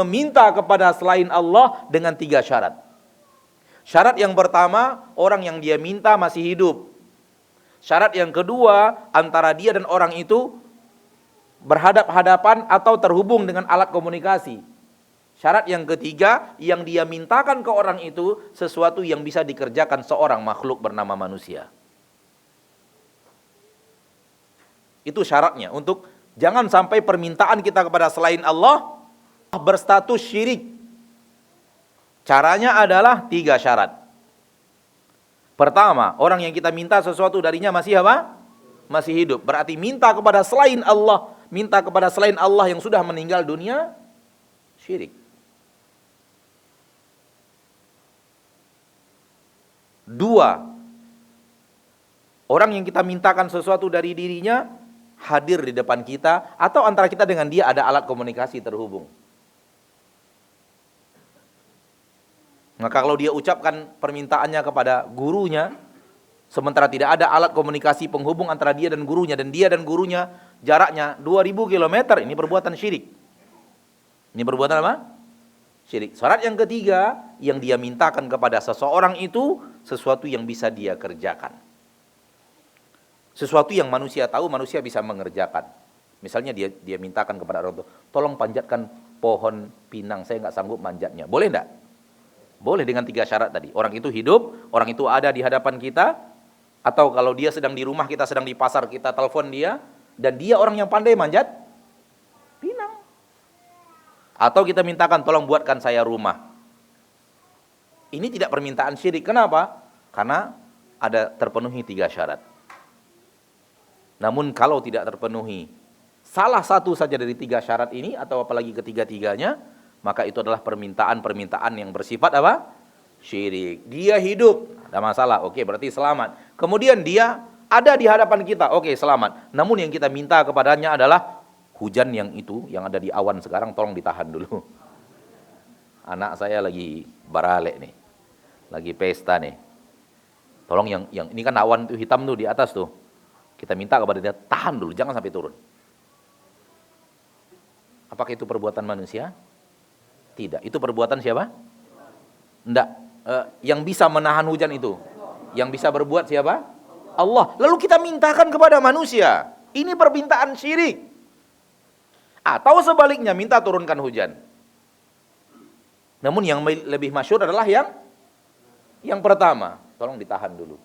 meminta kepada selain Allah dengan 3 syarat. Syarat yang pertama, orang yang dia minta masih hidup. Syarat yang kedua, antara dia dan orang itu berhadap-hadapan atau terhubung dengan alat komunikasi. Syarat yang ketiga, yang dia mintakan ke orang itu sesuatu yang bisa dikerjakan seorang makhluk bernama manusia. Itu syaratnya, untuk jangan sampai permintaan kita kepada selain Allah berstatus syirik. Caranya adalah 3 syarat. Pertama, orang yang kita minta sesuatu darinya masih apa? Masih hidup. Berarti minta kepada selain Allah, minta kepada selain Allah yang sudah meninggal dunia, syirik. 2, orang yang kita mintakan sesuatu dari dirinya hadir di depan kita, atau antara kita dengan dia ada alat komunikasi terhubung. Maka kalau dia ucapkan permintaannya kepada gurunya, sementara tidak ada alat komunikasi penghubung antara dia dan gurunya jaraknya 2000 km, ini perbuatan syirik. Ini perbuatan apa? Syirik. Syarat yang ketiga, yang dia mintakan kepada seseorang itu sesuatu yang bisa dia kerjakan. Sesuatu yang manusia tahu, manusia bisa mengerjakan. Misalnya dia mintakan kepada orang tua, tolong panjatkan pohon pinang, saya nggak sanggup manjatnya. Boleh enggak? Boleh dengan 3 syarat tadi. Orang itu hidup, orang itu ada di hadapan kita, atau kalau dia sedang di rumah, kita sedang di pasar, kita telepon dia, dan dia orang yang pandai manjat pinang. Atau kita mintakan, tolong buatkan saya rumah. Ini tidak permintaan syirik. Kenapa? Karena ada terpenuhi 3 syarat. Namun kalau tidak terpenuhi salah satu saja dari 3 syarat ini, atau apalagi ketiga-tiganya, maka itu adalah permintaan yang bersifat apa? Syirik. Dia hidup, ada masalah, oke, berarti selamat. Kemudian dia ada di hadapan kita, oke, selamat. Namun yang kita minta kepadanya adalah hujan yang ada di awan sekarang, tolong ditahan dulu. Anak saya lagi baralek nih, lagi pesta nih. Tolong yang ini kan awan itu hitam tuh di atas tuh. Kita minta kepada dia, tahan dulu, jangan sampai turun. Apakah itu perbuatan manusia? Tidak. Itu perbuatan siapa? Enggak. Yang bisa menahan hujan itu, yang bisa berbuat siapa? Allah. Lalu kita mintakan kepada manusia. Ini permintaan syirik. Atau sebaliknya, minta turunkan hujan. Namun yang lebih masyhur adalah yang pertama. Tolong ditahan dulu.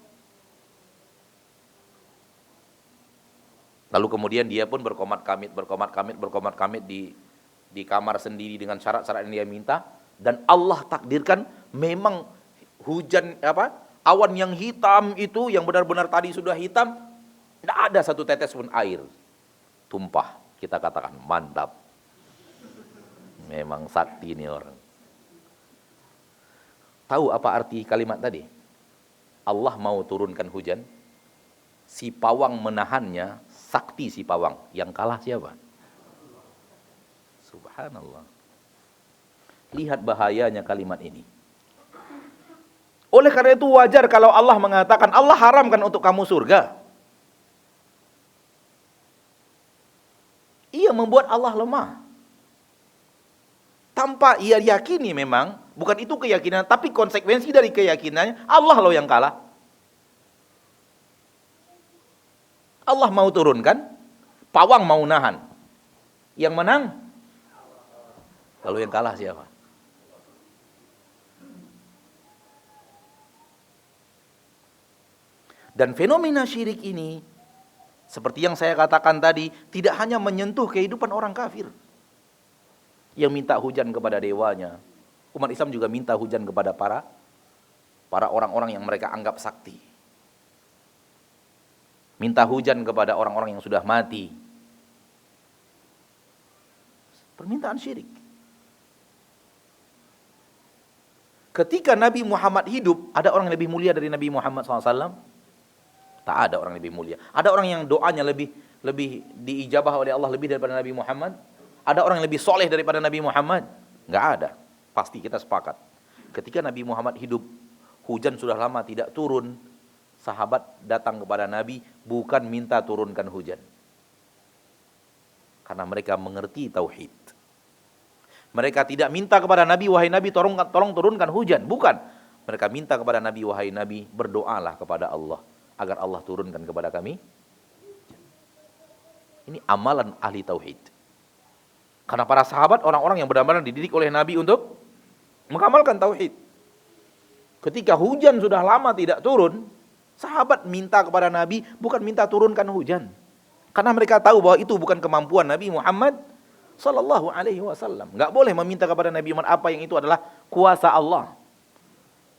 Lalu kemudian dia pun berkomat-kamit di kamar sendiri dengan syarat-syarat yang dia minta, dan Allah takdirkan memang hujan awan yang hitam itu, yang benar-benar tadi sudah hitam, tidak ada satu tetes pun air tumpah. Kita katakan mantap, memang sakti ini orang. Tahu apa arti kalimat tadi? Allah mau turunkan hujan, si pawang menahannya, sakti si pawang, yang kalah siapa? Subhanallah. Lihat bahayanya kalimat ini. Oleh karena itu wajar kalau Allah mengatakan, Allah haramkan untuk kamu surga. Ia membuat Allah lemah. Tanpa ia yakini memang, bukan itu keyakinan, tapi konsekuensi dari keyakinannya, Allah loh yang kalah. Allah mau turunkan, pawang mau nahan. Yang menang, lalu yang kalah siapa? Dan fenomena syirik ini, seperti yang saya katakan tadi, tidak hanya menyentuh kehidupan orang kafir yang minta hujan kepada dewanya. Umat Islam juga minta hujan kepada para orang-orang yang mereka anggap sakti. Minta hujan kepada orang-orang yang sudah mati. Permintaan syirik. Ketika Nabi Muhammad hidup, ada orang yang lebih mulia dari Nabi Muhammad SAW? Tak ada orang yang lebih mulia. Ada orang yang doanya lebih diijabah oleh Allah lebih daripada Nabi Muhammad? Ada orang yang lebih soleh daripada Nabi Muhammad? Enggak ada. Pasti kita sepakat. Ketika Nabi Muhammad hidup, hujan sudah lama tidak turun. Sahabat datang kepada Nabi bukan minta turunkan hujan, karena mereka mengerti tauhid. Mereka tidak minta kepada Nabi, wahai Nabi tolong turunkan hujan. Bukan. Mereka minta kepada Nabi, wahai Nabi berdoalah kepada Allah agar Allah turunkan kepada kami. Ini amalan ahli tauhid. Karena para sahabat orang-orang yang benar-benar dididik oleh Nabi untuk mengamalkan tauhid. Ketika hujan sudah lama tidak turun, sahabat minta kepada Nabi bukan minta turunkan hujan. Karena mereka tahu bahwa itu bukan kemampuan Nabi Muhammad sallallahu alaihi wasallam. Enggak boleh meminta kepada Nabi Muhammad apa yang itu adalah kuasa Allah.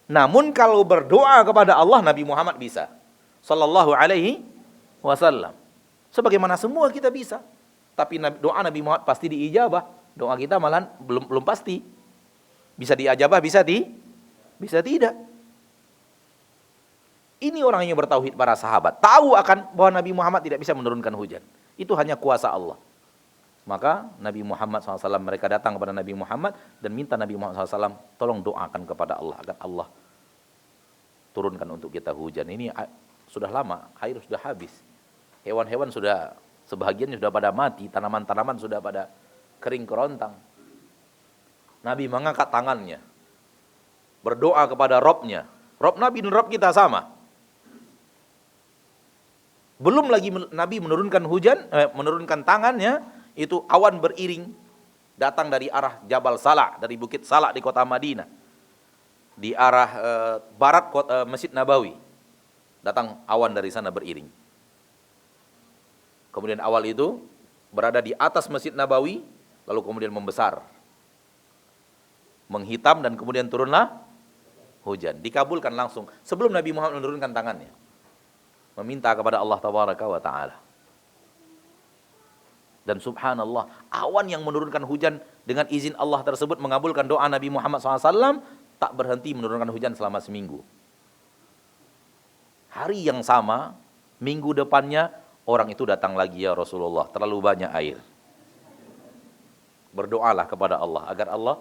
Namun kalau berdoa kepada Allah, Nabi Muhammad bisa sallallahu alaihi wasallam. Sebagaimana semua kita bisa. Tapi doa Nabi Muhammad pasti diijabah. Doa kita malah belum pasti. Bisa diijabah, bisa tidak. Ini orang yang bertauhid para sahabat. Tahu akan bahwa Nabi Muhammad tidak bisa menurunkan hujan. Itu hanya kuasa Allah. Maka Nabi Muhammad SAW, mereka datang kepada Nabi Muhammad dan minta Nabi Muhammad SAW, tolong doakan kepada Allah agar Allah turunkan untuk kita hujan. Ini sudah lama, air sudah habis. Hewan-hewan sudah, sebahagian sudah pada mati, tanaman-tanaman sudah pada kering kerontang. Nabi mengangkat tangannya, berdoa kepada Robnya. Rob Nabi dan Rob kita sama. Belum lagi Nabi menurunkan hujan, menurunkan tangannya, itu awan beriring datang dari arah Jabal Salah, dari Bukit Salah di kota Madinah, di arah barat Masjid Nabawi. Datang awan dari sana beriring. Kemudian awal itu berada di atas Masjid Nabawi, lalu kemudian membesar, menghitam, dan kemudian turunlah hujan. Dikabulkan langsung sebelum Nabi Muhammad menurunkan tangannya, meminta kepada Allah Tabaraka wa Ta'ala. Dan subhanallah, awan yang menurunkan hujan dengan izin Allah tersebut mengabulkan doa Nabi Muhammad SAW, tak berhenti menurunkan hujan selama seminggu. Hari yang sama, minggu depannya, orang itu datang lagi, ya Rasulullah, terlalu banyak air. Berdoalah kepada Allah agar Allah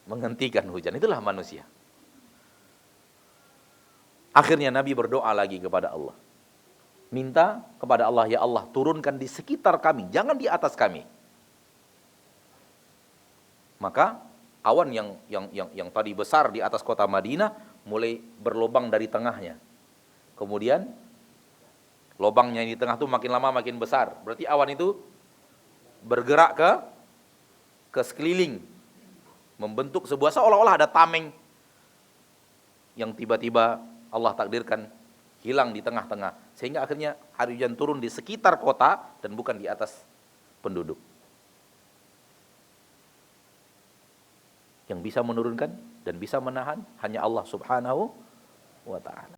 menghentikan hujan. Itulah manusia. Akhirnya Nabi berdoa lagi kepada Allah. Minta kepada Allah, ya Allah turunkan di sekitar kami, jangan di atas kami. Maka awan yang tadi besar di atas kota Madinah mulai berlubang dari tengahnya. Kemudian lubangnya di tengah itu makin lama makin besar. Berarti awan itu bergerak ke sekeliling, membentuk sebuah seolah-olah ada tameng yang tiba-tiba Allah takdirkan hilang di tengah-tengah, sehingga akhirnya hari hujan turun di sekitar kota dan bukan di atas penduduk. Yang bisa menurunkan dan bisa menahan hanya Allah Subhanahu wa Ta'ala.